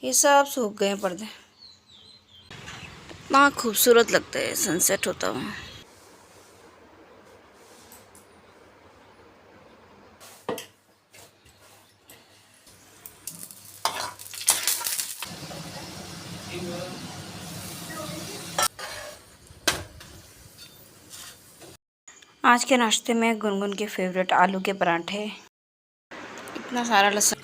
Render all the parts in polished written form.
ये सब सूख गए पर्दे। इतना खूबसूरत लगता है सनसेट होता हुआ। आज के नाश्ते में गुनगुन के फेवरेट आलू के पराठे। इतना सारा लहसुन।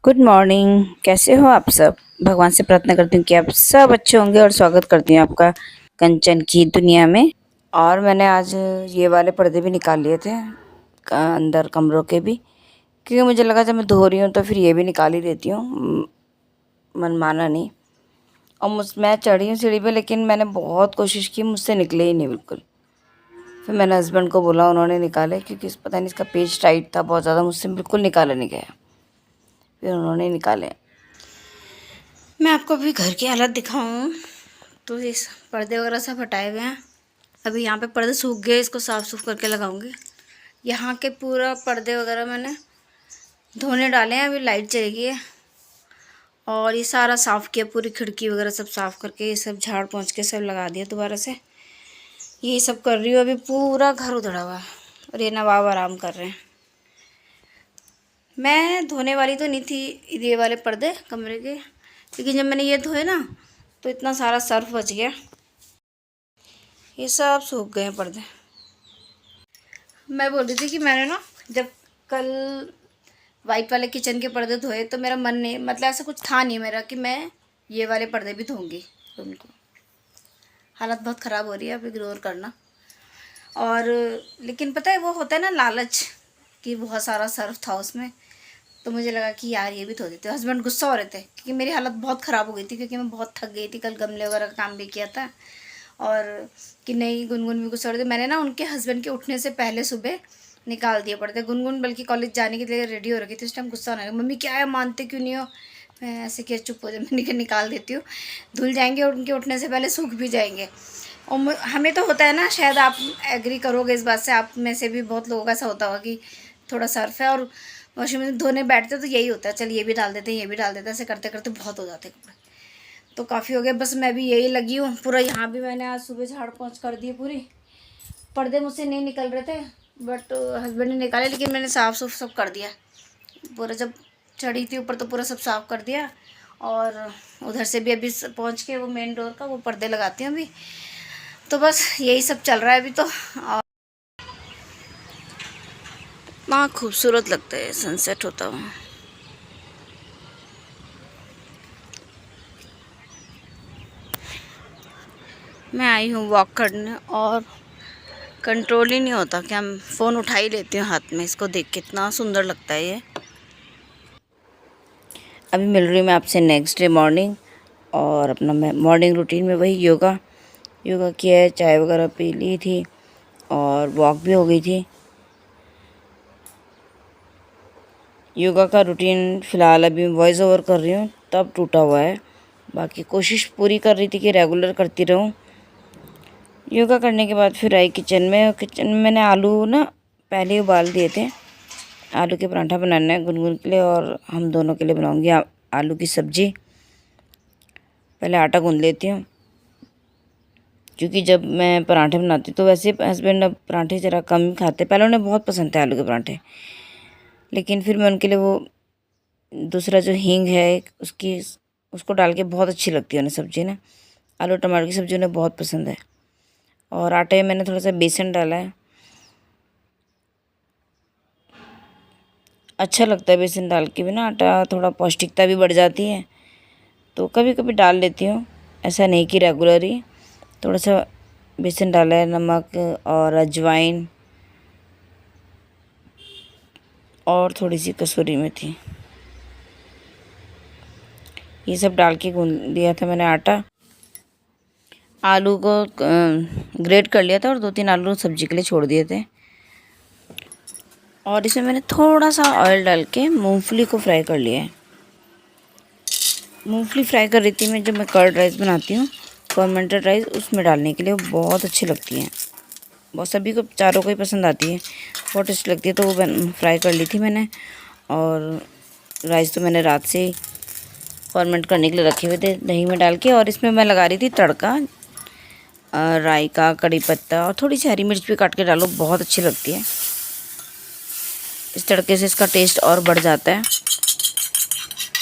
गुड मॉर्निंग, कैसे हो आप सब। भगवान से प्रार्थना करती हूँ कि आप सब अच्छे होंगे और स्वागत करती हूँ आपका कंचन की दुनिया में। और मैंने आज ये वाले पर्दे भी निकाल लिए थे अंदर कमरों के भी, क्योंकि मुझे लगा जब मैं धो रही हूँ तो फिर ये भी निकाल ही देती हूँ। मन माना नहीं और मैं चढ़ी हूँ सीढ़ी पे, लेकिन मैंने बहुत कोशिश की, मुझसे निकले ही नहीं बिल्कुल। फिर मैंने हस्बैंड को बोला, उन्होंने निकाले, क्योंकि पता नहीं इसका पेज टाइट था बहुत ज़्यादा, मुझसे बिल्कुल निकाला नहीं गया। फिर उन्होंने निकाले। मैं आपको अभी घर की हालत दिखाऊँ तो इस पर्दे वगैरह सब हटाए हुए हैं। अभी यहाँ पे पर्दे सूख गए, इसको साफ़ सुफ करके लगाऊंगी। यहाँ के पूरा पर्दे वगैरह मैंने धोने डाले हैं, अभी लाइट चलेगी है। और ये सारा साफ़ किया, पूरी खिड़की वगैरह सब साफ़ करके ये सब झाड़ पोंछ के सब लगा दिया दोबारा से। यही सब कर रही हूँ। अभी पूरा घर उधड़ा हुआ है और ये नवाब आराम कर रहे हैं। मैं धोने वाली तो नहीं थी ये वाले पर्दे कमरे के, लेकिन जब मैंने ये धोए ना तो इतना सारा सर्फ बच गया। ये सब सूख गए पर्दे। मैं बोल रही थी कि मैंने ना जब कल वाइट वाले किचन के पर्दे धोए तो मेरा मन नहीं, मतलब ऐसा कुछ था नहीं मेरा कि मैं ये वाले पर्दे भी धोऊंगी। उनको हालत बहुत ख़राब हो रही है, अब इग्नोर करना। और लेकिन पता है वो होता है ना लालच, कि बहुत सारा सर्फ था उसमें, तो मुझे लगा कि यार ये भी धो देते। हस्बैंड गुस्सा हो रहे थे क्योंकि मेरी हालत बहुत ख़राब हो गई थी, क्योंकि मैं बहुत थक गई थी, कल गमले वगैरह का काम भी किया था। और कि नहीं, गुनगुन भी गुस्सा हो रहे थे। मैंने ना उनके हस्बैंड के उठने से पहले सुबह निकाल दिए पड़ते। गुनगुन बल्कि कॉलेज जाने के लिए रेडी हो रखी थी, उस टाइम गुस्सा होने लगा, मम्मी क्या है मानते क्यों नहीं हो। मैं ऐसे क्या चुप हो जाए, मैंने निकाल देती हूँ, धुल जाएंगे और उनके उठने से पहले सूख भी जाएंगे। और हमें तो होता है ना, शायद आप एग्री करोगे इस बात से, आप में से भी बहुत लोगों का ऐसा होता होगा कि थोड़ा सर्फ है और वॉशिंग मशीन धोने बैठते तो यही होता है, चल ये भी डाल देते हैं, ये भी डाल देते हैं, ऐसे करते करते बहुत हो जाते कपड़े। तो काफ़ी हो गया, बस मैं भी यही लगी हूँ पूरा। यहाँ भी मैंने आज सुबह झाड़ पोंछ कर दी पूरी। पर्दे मुझसे नहीं निकल रहे थे बट हस्बैंड ने निकाले, लेकिन मैंने साफ़ सुफ सब कर दिया पूरा। जब चढ़ी थी ऊपर तो पूरा सब साफ़ कर दिया। और उधर से भी अभी पहुँच के वो मेन डोर का वो पर्दे लगाती हूँ अभी। तो बस यही सब चल रहा है अभी तो। और इतना खूबसूरत लगता है सनसेट होता हुआ। मैं आई हूँ वॉक करने और कंट्रोल ही नहीं होता कि हम फ़ोन उठा ही लेती हूँ हाथ में। इसको देख के इतना सुंदर लगता है ये। अभी मिल रही मैं आपसे नेक्स्ट डे मॉर्निंग, और अपना मैं मॉर्निंग रूटीन में वही योगा किया है, चाय वगैरह पी ली थी और वॉक भी हो गई थी। योगा का रूटीन फ़िलहाल अभी वॉइस ओवर कर रही हूँ तब टूटा हुआ है, बाकी कोशिश पूरी कर रही थी कि रेगुलर करती रहूँ। योगा करने के बाद फिर आई किचन में, और किचन में मैंने आलू ना पहले उबाल दिए थे। आलू के पराठा बनाना है गुनगुन के लिए और हम दोनों के लिए बनाऊंगी आलू की सब्ज़ी। पहले आटा गूँध लेती हूँ, क्योंकि जब मैं पराठे बनाती तो वैसे हस्बैंड अब पराठे ज़रा कम ही खाते। पहले उन्हें बहुत पसंद थे आलू के पराठे, लेकिन फिर मैं उनके लिए वो दूसरा जो हींग है उसको डाल के बहुत अच्छी लगती है उन्हें सब्ज़ी ना। आलू टमाटर की सब्ज़ी उन्हें बहुत पसंद है। और आटे में मैंने थोड़ा सा बेसन डाला है, अच्छा लगता है बेसन डाल के भी ना, आटा थोड़ा पौष्टिकता भी बढ़ जाती है। तो कभी कभी डाल लेती हूँ, ऐसा नहीं कि रेगुलर ही। थोड़ा सा बेसन डाला है, नमक और अजवाइन और थोड़ी सी कसूरी मेथी, ये सब डाल के गूँध दिया था मैंने आटा। आलू को ग्रेट कर लिया था और 2-3 आलू सब्जी के लिए छोड़ दिए थे। और इसमें मैंने थोड़ा सा ऑयल डाल के मूंगफली को फ्राई कर लिया है। मूंगफली फ्राई कर रही थी मैं जब मैं कर्ड राइस बनाती हूँ, फर्मेंटेड राइस, उसमें डालने के लिए बहुत अच्छी लगती हैं। बहुत सभी को चारों को ही पसंद आती है, बहुत टेस्टी लगती है। तो वो फ्राई कर ली थी मैंने, और राइस तो मैंने रात से ही फर्मेंट करने के लिए रखे हुए थे दही में डाल के। और इसमें मैं लगा रही थी तड़का, राई का, कड़ी पत्ता और थोड़ी सी हरी मिर्च भी काट के डालो, बहुत अच्छी लगती है। इस तड़के से इसका टेस्ट और बढ़ जाता है।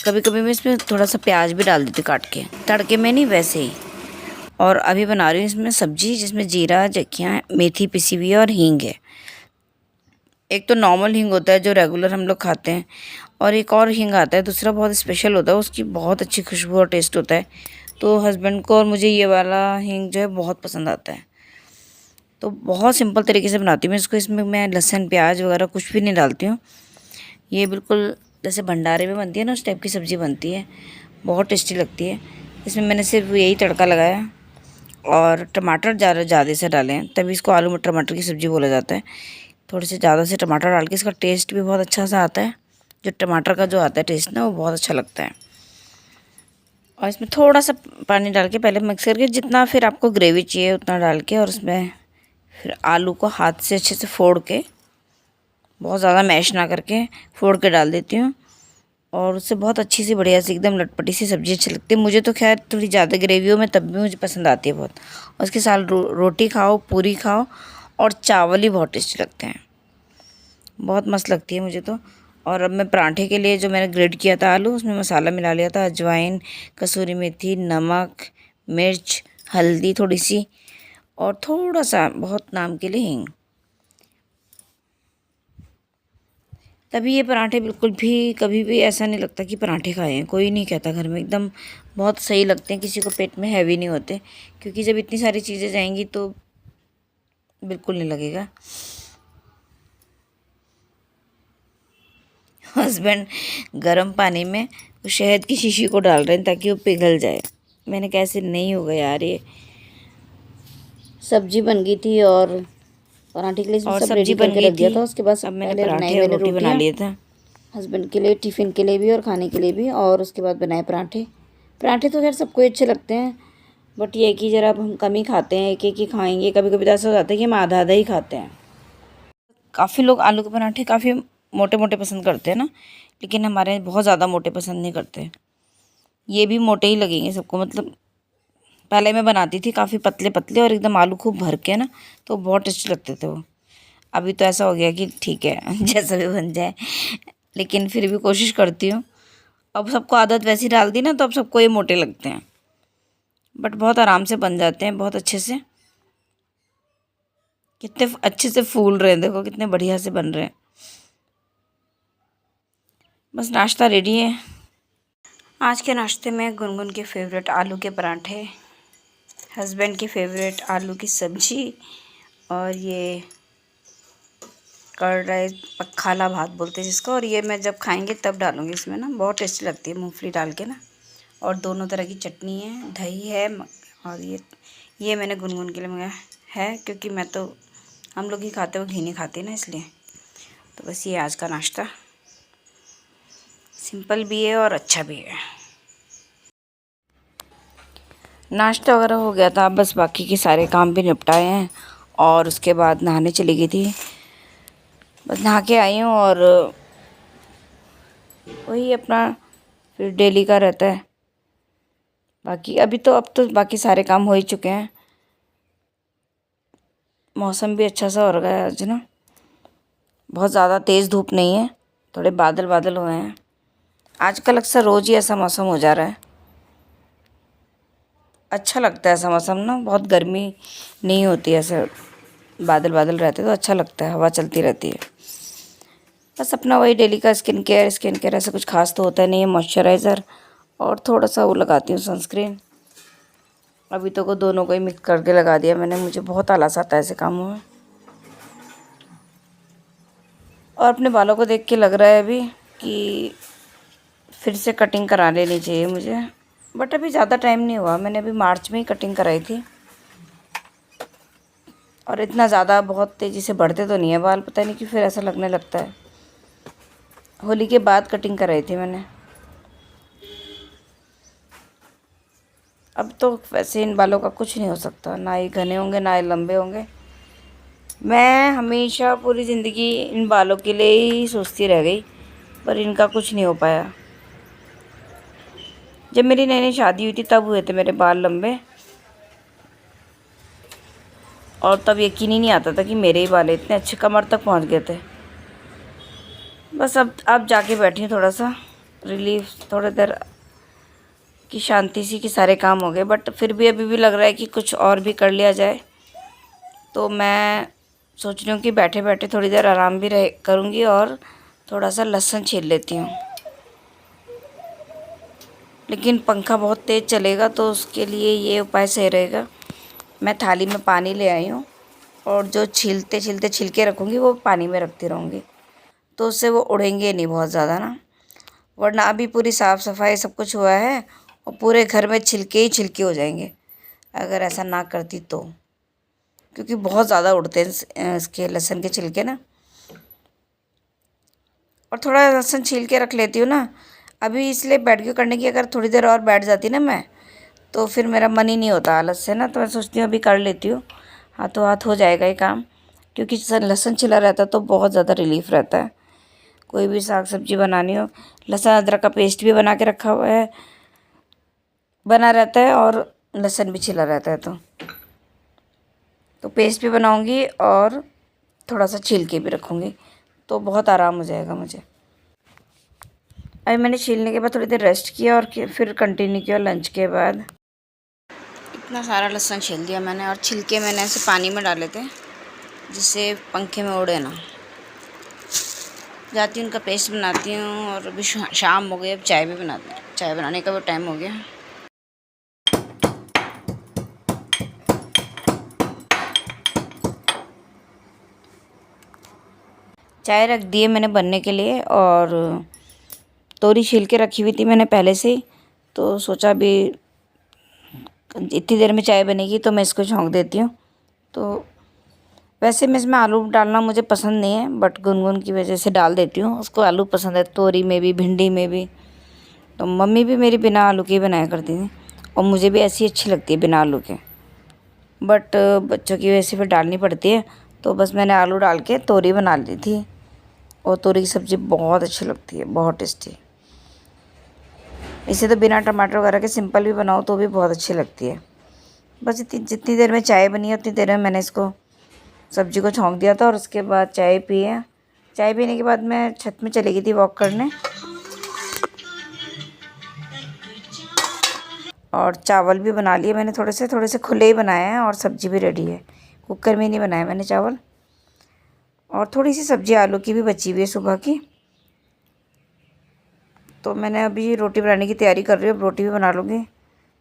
कभी कभी मैं इसमें थोड़ा सा प्याज भी डाल देती काट के, तड़के में नहीं वैसे ही। और अभी बना रही हूँ इसमें सब्जी, जिसमें जीरा, जखियाँ, मेथी पिसी हुई है और हींग है। एक तो नॉर्मल हींग होता है जो रेगुलर हम लोग खाते हैं, और एक और हींग आता है दूसरा, बहुत स्पेशल होता है, उसकी बहुत अच्छी खुशबू और टेस्ट होता है। तो हस्बैंड को और मुझे ये वाला हींग जो है बहुत पसंद आता है। तो बहुत सिंपल तरीके से बनाती हूँ मैं इसको। इसमें मैं लहसुन प्याज वगैरह कुछ भी नहीं डालती हूँ। ये बिल्कुल जैसे भंडारे में बनती है ना, उस टाइप की सब्ज़ी बनती है, बहुत टेस्टी लगती है। इसमें मैंने सिर्फ यही तड़का लगाया, और टमाटर ज़्यादा से डाले हैं, तभी इसको आलू मटर टमाटर की सब्ज़ी बोला जाता है। थोड़े से ज़्यादा से टमाटर डाल के इसका टेस्ट भी बहुत अच्छा सा आता है। जो टमाटर का जो आता है टेस्ट ना, वो बहुत अच्छा लगता है। और इसमें थोड़ा सा पानी डाल के पहले मिक्स करके, जितना फिर आपको ग्रेवी चाहिए उतना डाल के, और उसमें फिर आलू को हाथ से अच्छे से फोड़ के, बहुत ज़्यादा मैश ना करके फोड़ के डाल देती हूँ। और उससे बहुत अच्छी सी बढ़िया सी एकदम लटपटी सी सब्ज़ी अच्छी लगती है मुझे। तो खैर थोड़ी ज़्यादा ग्रेवी हो में तब भी मुझे पसंद आती है बहुत। और उसके साथ रोटी खाओ, पूरी खाओ, और चावल ही बहुत टेस्टी लगते हैं, बहुत मस्त लगती है मुझे तो। और अब मैं पराठे के लिए जो मैंने ग्रेट किया था आलू, उसमें मसाला मिला लिया था, अजवाइन, कसूरी मेथी, नमक, मिर्च, हल्दी थोड़ी सी, और थोड़ा सा बहुत नाम के लिए हींग। तभी ये पराठे बिल्कुल भी कभी भी ऐसा नहीं लगता कि पराठे खाए हैं, कोई नहीं कहता घर में, एकदम बहुत सही लगते हैं, किसी को पेट में हैवी नहीं होते। क्योंकि जब इतनी सारी चीज़ें जाएंगी तो बिल्कुल नहीं लगेगा। हस्बैंड गर्म पानी में वो शहद की शीशी को डाल रहे हैं ताकि वो पिघल जाए। मैंने कहा ऐसे नहीं होगा यार, ये सब्जी बन गई थी और पराठे के लिए इसमें और सब सब्जी रेडी बन करके गई रख दिया थी। था। उसके बाद अब मैंने पहले बनाई पराठे और मैंने रोटी बना रोटियाँ, लिए थे। हस्बैंड के लिए टिफ़िन के लिए भी और खाने के लिए भी। और उसके बाद बनाए पराठे। पराठे तो खैर सबको अच्छे लगते हैं, बट ये है कि ज़रा अब हम कम ही खाते हैं, एक एक ही खाएंगे। कभी कभी तो ऐसा हो जाता है कि हम आधा आधा ही खाते हैं। काफ़ी लोग आलू के पराठे काफ़ी मोटे मोटे पसंद करते हैं ना, लेकिन हमारे यहाँ बहुत ज़्यादा मोटे पसंद नहीं करते। ये भी मोटे ही लगेंगे सबको, मतलब पहले मैं बनाती थी काफ़ी पतले पतले और एकदम आलू खूब भर के ना, तो बहुत टेस्टी लगते थे वो। अभी तो ऐसा हो गया कि ठीक है जैसा भी बन जाए, लेकिन फिर भी कोशिश करती हूँ। अब सबको आदत वैसी डाल दी ना, तो अब सबको ये मोटे लगते हैं, बट बहुत आराम से बन जाते हैं, बहुत अच्छे से। कितने अच्छे से फूल रहे हैं, देखो कितने बढ़िया से बन रहे हैं। बस नाश्ता रेडी है। आज के नाश्ते में गुनगुन के फेवरेट आलू के पराठे, हस्बैंड की फेवरेट आलू की सब्जी, और ये कर्ड राइस, पखाला भात बोलते हैं जिसको। और ये मैं जब खाएंगे तब डालूँगी इसमें ना, बहुत टेस्टी लगती है मूंगफली डाल के ना। और दोनों तरह की चटनी है, दही है, और ये मैंने गुनगुन के लिए मंगाया है, क्योंकि मैं तो हम लोग ही खाते, वो घी नहीं खाते ना, इसलिए। तो बस ये आज का नाश्ता सिंपल भी है और अच्छा भी है। नाश्ता वगैरह हो गया था, बस बाकी के सारे काम भी निपटाए हैं। और उसके बाद नहाने चली गई थी, बस नहा के आई हूँ। और वही अपना फिर डेली का रहता है। बाकी अब तो बाकी सारे काम हो ही चुके हैं। मौसम भी अच्छा सा हो रहा है आज ना, बहुत ज़्यादा तेज़ धूप नहीं है, थोड़े बादल बादल हुए हैं। आजकल अक्सर रोज़ ही ऐसा मौसम हो जा रहा है। अच्छा लगता है ऐसा मौसम ना, बहुत गर्मी नहीं होती, ऐसे बादल बादल रहते तो अच्छा लगता है, हवा चलती रहती है। बस अपना वही डेली का स्किन केयर ऐसा कुछ खास तो होता नहीं है। मॉइस्चराइज़र और थोड़ा सा वो लगाती हूँ सनस्क्रीन। अभी तो को दोनों को ही मिक्स करके लगा दिया मैंने, मुझे बहुत आलस आता है ऐसे कामों में। और अपने बालों को देख के लग रहा है अभी कि फिर से कटिंग करा लेनी चाहिए मुझे, बट अभी ज़्यादा टाइम नहीं हुआ। मैंने अभी मार्च में ही कटिंग कराई थी, और इतना ज़्यादा बहुत तेज़ी से बढ़ते तो नहीं है बाल, पता नहीं कि फिर ऐसा लगने लगता है। होली के बाद कटिंग कराई थी मैंने। अब तो वैसे इन बालों का कुछ नहीं हो सकता, ना ही घने होंगे ना ही लंबे होंगे। मैं हमेशा पूरी ज़िंदगी इन बालों के लिए ही सोचती रह गई, पर इनका कुछ नहीं हो पाया। जब मेरी नई नई शादी हुई थी तब हुए थे मेरे बाल लंबे, और तब यकीन ही नहीं आता था कि मेरे ही बाल इतने अच्छे कमर तक पहुंच गए थे। बस अब जाके बैठी हूँ, थोड़ा सा रिलीफ, थोड़ी देर की शांति सी कि सारे काम हो गए। बट फिर भी अभी भी लग रहा है कि कुछ और भी कर लिया जाए। तो मैं सोच रही हूँ कि बैठे बैठे थोड़ी देर आराम भी रह करूँगी और थोड़ा सा लहसुन छील लेती हूँ। लेकिन पंखा बहुत तेज़ चलेगा तो उसके लिए ये उपाय सही रहेगा। मैं थाली में पानी ले आई हूँ और जो छीलते छीलते छिलके रखूँगी वो पानी में रखती रहूँगी, तो उससे वो उड़ेंगे नहीं बहुत ज़्यादा ना। वरना अभी पूरी साफ़ सफाई सब कुछ हुआ है और पूरे घर में छिलके ही छिलके हो जाएंगे अगर ऐसा ना करती तो, क्योंकि बहुत ज़्यादा उड़ते हैं इसके लहसुन के छिलके ना। और थोड़ा लहसुन छील के रख लेती हूँ ना अभी, इसलिए बैठ के करने की, अगर थोड़ी देर और बैठ जाती ना मैं तो फिर मेरा मन ही नहीं होता आलस से ना। तो मैं सोचती हूँ अभी कर लेती हूँ, हाथों हाथ हो जाएगा ये काम। क्योंकि लहसुन छिला रहता है तो बहुत ज़्यादा रिलीफ रहता है। कोई भी साग सब्जी बनानी हो, लहसुन अदरक का पेस्ट भी बना के रखा हुआ है, बना रहता है, और लहसुन भी छिला रहता है। तो पेस्ट भी बनाऊंगी और थोड़ा सा छील के भी रखूँगी, तो बहुत आराम हो जाएगा मुझे। अभी मैंने छीलने के बाद थोड़ी देर रेस्ट किया और फिर कंटिन्यू किया लंच के बाद। इतना सारा लहसुन छील दिया मैंने, और छिलके मैंने ऐसे पानी में डाले थे जिससे पंखे में उड़े ना। जाती हूँ उनका पेस्ट बनाती हूँ, और अभी शाम हो गई, अब चाय भी बनाती हूँ, चाय बनाने का भी टाइम हो गया। चाय रख दिए मैंने बनने के लिए, और तोरी छील के रखी हुई थी मैंने पहले से ही, तो सोचा अभी इतनी देर में चाय बनेगी तो मैं इसको छौंक देती हूँ। तो वैसे मैं इसमें आलू डालना मुझे पसंद नहीं है, बट गुनगुन की वजह से डाल देती हूँ। उसको आलू पसंद है, तोरी में भी भिंडी में भी। तो मम्मी भी मेरी बिना आलू के ही बनाया करती थी, और मुझे भी ऐसी अच्छी लगती है बिना आलू के। बट बच्चों की वजह से फिर डालनी पड़ती है, तो बस मैंने आलू डाल के तोरी बना ली थी। और तोरी की सब्ज़ी बहुत अच्छी लगती है, बहुत टेस्टी। इसे तो बिना टमाटर वगैरह के सिंपल भी बनाओ तो भी बहुत अच्छी लगती है। बस इतनी जितनी देर में चाय बनी है उतनी देर में मैंने इसको सब्ज़ी को छौंक दिया था, और उसके बाद चाय पिए। चाय पीने के बाद मैं छत में चली गई थी वॉक करने, और चावल भी बना लिए मैंने। थोड़े से खुले ही बनाए हैं, और सब्ज़ी भी रेडी है। कुकर में नहीं बनाया मैंने चावल। और थोड़ी सी सब्ज़ी आलू की भी बची हुई है सुबह की, तो मैंने अभी रोटी बनाने की तैयारी कर रही हूँ। अब रोटी भी बना लूँगी,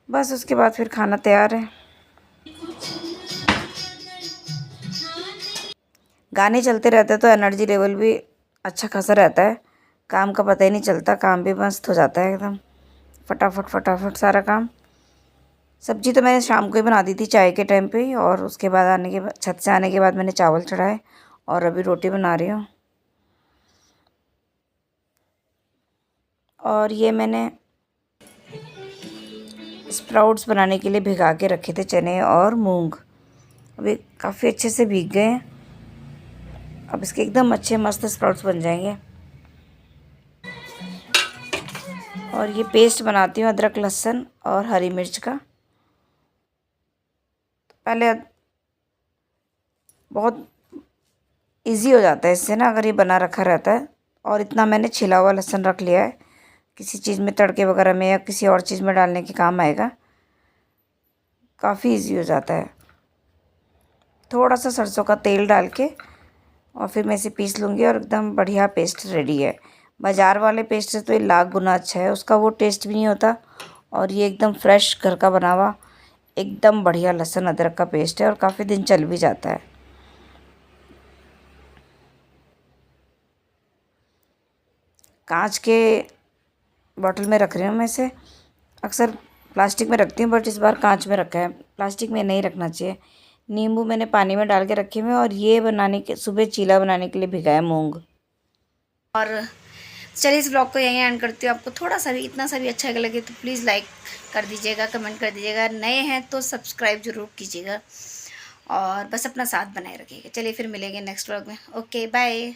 बस उसके बाद फिर खाना तैयार है। गाने चलते रहते हैं तो एनर्जी लेवल भी अच्छा खासा रहता है, काम का पता ही नहीं चलता, काम भी मस्त हो जाता है एकदम फटाफट फटाफट सारा काम। सब्ज़ी तो मैंने शाम को ही बना दी थी चाय के टाइम पे ही, और उसके बाद छत से आने के बाद मैंने चावल चढ़ाए, और अभी रोटी बना रही हूँ। और ये मैंने स्प्राउट्स बनाने के लिए भिगा के रखे थे, चने और मूंग। अभी काफ़ी अच्छे से भीग गए हैं, अब इसके एकदम अच्छे मस्त स्प्राउट्स बन जाएंगे। और ये पेस्ट बनाती हूँ अदरक लहसुन और हरी मिर्च का। पहले बहुत इजी हो जाता है इससे ना, अगर ये बना रखा रहता है। और इतना मैंने छिला हुआ लहसुन रख लिया है, किसी चीज़ में तड़के वगैरह में या किसी और चीज़ में डालने के काम आएगा। काफ़ी इजी हो जाता है। थोड़ा सा सरसों का तेल डाल के और फिर मैं इसे पीस लूँगी, और एकदम बढ़िया पेस्ट रेडी है। बाज़ार वाले पेस्ट से तो ये लाख गुना अच्छा है, उसका वो टेस्ट भी नहीं होता। और ये एकदम फ्रेश घर का बना हुआ एकदम बढ़िया लहसुन अदरक का पेस्ट है, और काफ़ी दिन चल भी जाता है। कांच के बॉटल में रख रही हूँ मैं इसे, अक्सर प्लास्टिक में रखती हूँ बट इस बार कांच में रखा है, प्लास्टिक में नहीं रखना चाहिए। नींबू मैंने पानी में डाल के रखे हुए हैं, और ये बनाने के सुबह चीला बनाने के लिए भिगाया मूंग। और चलिए इस ब्लॉग को यहीं एंड करती हूँ। आपको थोड़ा सा भी इतना सा भी अच्छा लगे तो प्लीज़ लाइक कर दीजिएगा, कमेंट कर दीजिएगा। नए हैं तो सब्सक्राइब ज़रूर कीजिएगा। और बस अपना साथ बनाए रखिएगा। चलिए फिर मिलेंगे नेक्स्ट व्लॉग में। Okay bye.